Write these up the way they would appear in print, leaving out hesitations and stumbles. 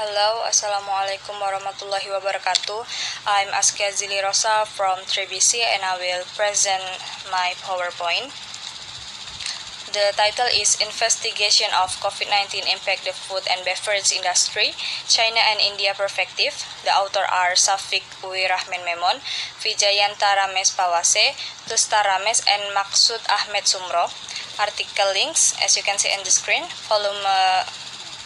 Hello, Assalamualaikum warahmatullahi wabarakatuh. I'm azkiya zillirrosa from 3BC and I will present my PowerPoint. The title is Investigation of COVID-19 Impact the Food and Beverage Industry, China and India Perspective. The author are Safik Uwi Rahman Memon, Vijayanta Rames Pawase, Tusta Rames, and Maksud Ahmed Sumro. Article links, as you can see on the screen. Volume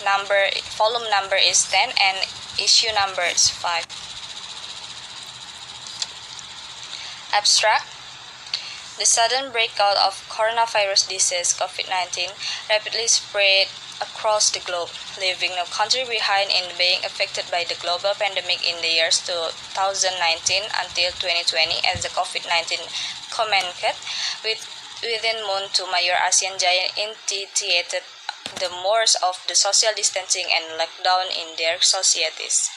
number is 10 and issue number is 5. Abstract. The sudden breakout of coronavirus disease COVID-19 rapidly spread across the globe, leaving no country behind in being affected by the global pandemic in the years 2019 until 2020 as the COVID-19 commenced within months to major Asian giant initiated the more of the social distancing and lockdown in their societies.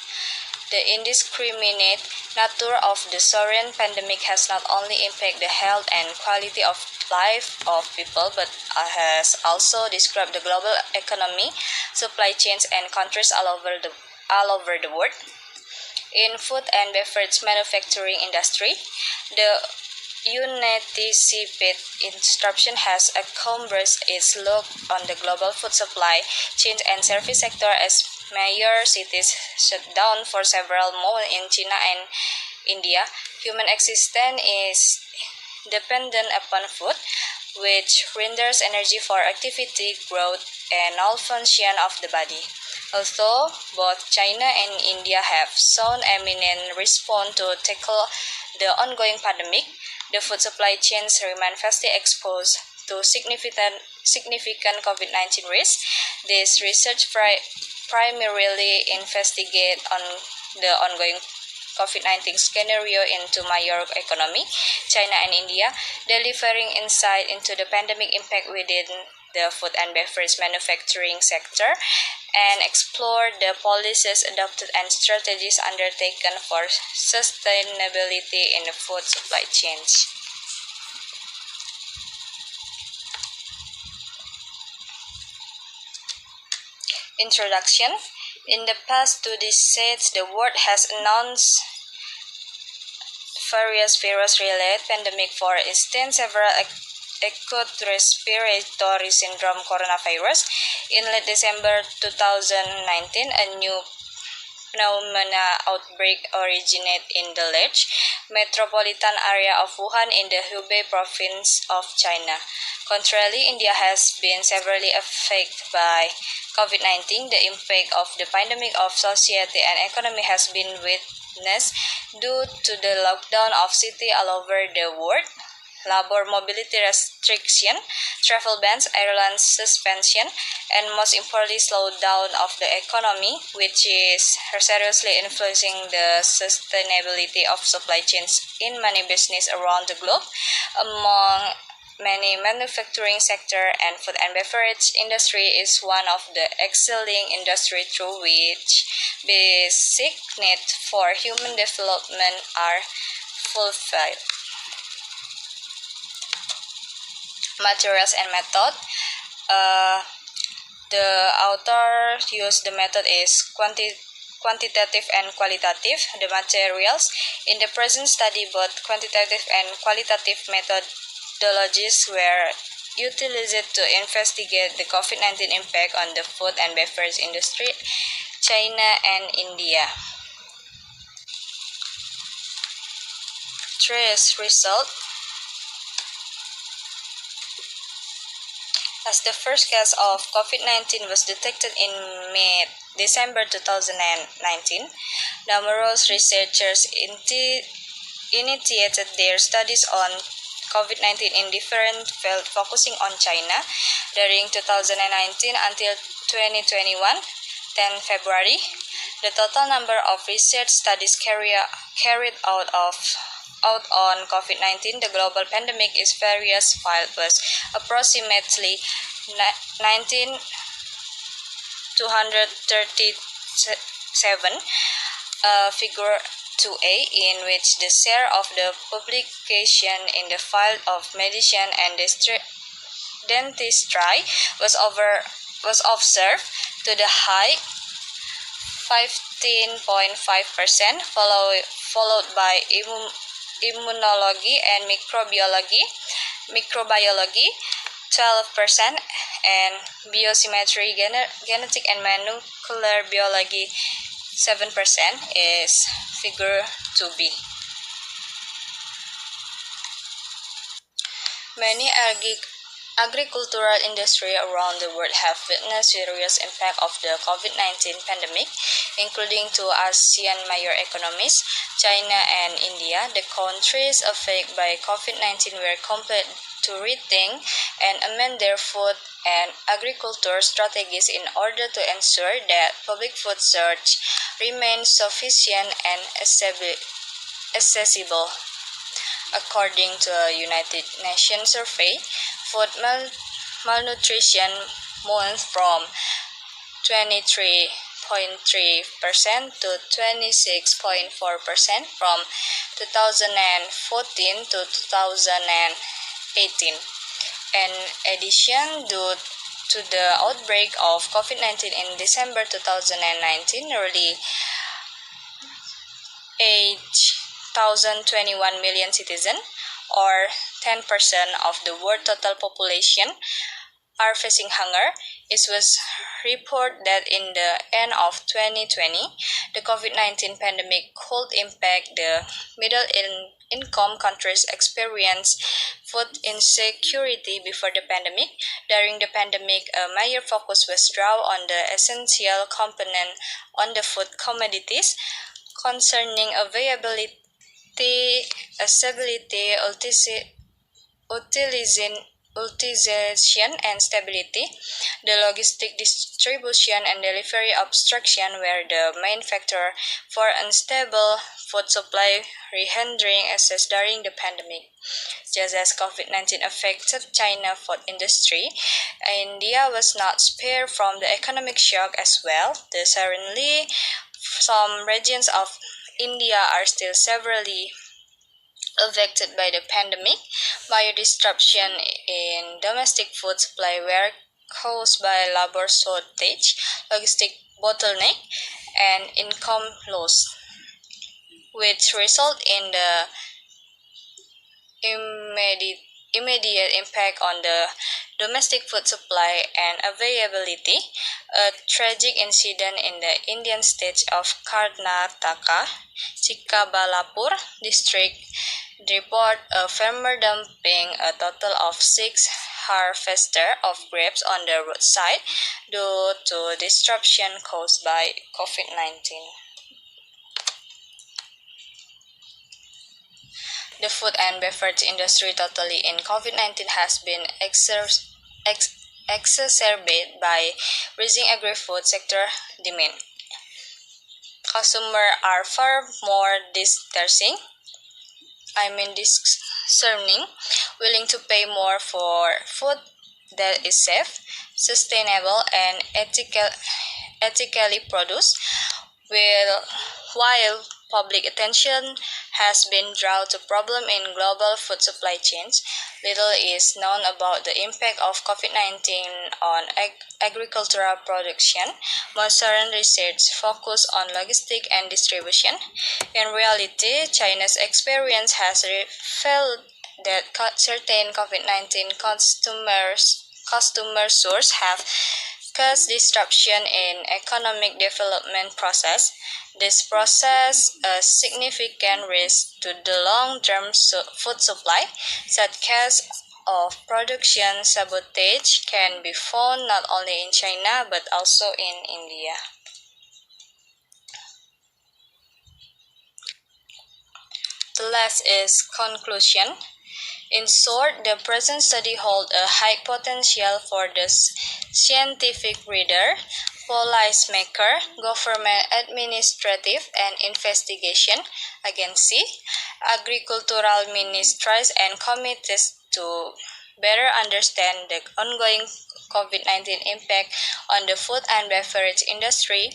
The indiscriminate nature of the soaring pandemic has not only impacted the health and quality of life of people, but has also disrupted the global economy, supply chains, and countries all over the world. In food and beverage manufacturing industry, the unanticipated disruption has encompassed its look on the global food supply chain and service sector as major cities shut down for several months in China and India. Human existence is dependent upon food, which renders energy for activity, growth, and all function of the body. Although both China and India have shown eminent response to tackle the ongoing pandemic, the food supply chains remain vastly exposed to significant COVID-19 risks. This research primarily investigate on the ongoing COVID-19 scenario into major economy, China and India, delivering insight into the pandemic impact within the food and beverage manufacturing sector, and explore the policies adopted and strategies undertaken for sustainability in the food supply chains. Introduction. In the past 2 decades, the world has announced various virus-related pandemics. For instance, several acute respiratory syndrome coronavirus. In late December 2019, a new pneumonia outbreak originated in the large metropolitan area of Wuhan in the Hubei province of China. Contrarily, India has been severely affected by COVID-19. The impact of the pandemic of society and economy has been witnessed due to the lockdown of cities all over the world, labor mobility restriction, travel bans, airline suspension, and most importantly, slowdown of the economy, which is seriously influencing the sustainability of supply chains in many businesses around the globe. Among many manufacturing sector and food and beverage industry is one of the excelling industry through which basic needs for human development are fulfilled. Materials and method. The author used the method is quantitative and qualitative. The materials in the present study, both quantitative and qualitative methodologies were utilized to investigate the COVID-19 impact on the food and beverage industry, China and India. Trace result. As the first case of COVID-19 was detected in mid-December 2019, numerous researchers initiated their studies on COVID-19 in different fields focusing on China. During 2019 until 2021, 10 February, the total number of research studies carried out on COVID-19, the global pandemic, is various files was approximately 19,237, figure 2A, in which the share of the publication in the field of medicine and dentistry was observed to the high 15.5%, followed by immunology and microbiology 12%, and biosymmetry, genetic and molecular biology 7% is figure 2B. Many agricultural industry around the world have witnessed serious impact of the COVID-19 pandemic, including two ASEAN major economies, China and India. The countries affected by COVID-19 were compelled to rethink and amend their food and agriculture strategies in order to ensure that public food source remains sufficient and accessible. According to a United Nations survey, food malnutrition moved from 23.3% to 26.4% from 2014 to 2018. In addition, due to the outbreak of COVID-19 in December 2019, nearly 8,021 million citizens, or 10% of the world total population, are facing hunger. It was reported that in the end of 2020, the COVID-19 pandemic could impact the middle-income countries experience food insecurity before the pandemic. During the pandemic, a major focus was drawn on the essential component on the food commodities concerning availability, stability, utilization and stability. The logistic distribution and delivery obstruction were the main factor for unstable food supply, hindering access during the pandemic. Just as COVID-19 affected China food industry, India was not spared from the economic shock as well. Currently, some regions of India are still severely affected by the pandemic. Major disruption in domestic food supply were caused by labor shortage, logistic bottleneck, and income loss, which result in the immediate impact on the domestic food supply and availability. A tragic incident in the Indian state of Karnataka, Chikkabalapur district, report a farmer dumping a total of 6 harvesters of grapes on the roadside due to disruption caused by COVID-19. The food and beverage industry totally in COVID-19 has been exacerbated by rising agri-food sector demand. Consumers are far more discerning, willing to pay more for food that is safe, sustainable, and ethically produced. While public attention has been drawn to problem in global food supply chains, little is known about the impact of COVID-19 on agricultural production. Most current research focuses on logistics and distribution. In reality, China's experience has revealed that certain COVID-19 customer sources have caused disruption in economic development process. This poses a significant risk to the long-term food supply, such as of production sabotage can be found not only in China but also in India. The last is conclusion. In short, the present study holds a high potential for the scientific reader, policymaker, government administrative and investigation agency, agricultural ministries and committees to better understand the ongoing COVID-19 impact on the food and beverage industry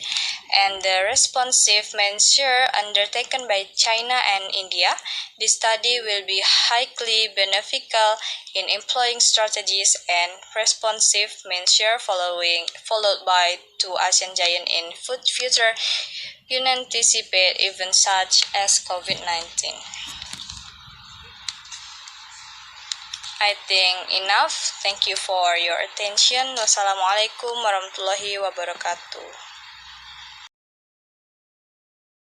and the responsive measure undertaken by China and India, this study will be highly beneficial in employing strategies and responsive measure followed by two Asian giants in future unanticipate events such as COVID-19. I think enough. Thank you for your attention. Wassalamualaikum warahmatullahi wabarakatuh.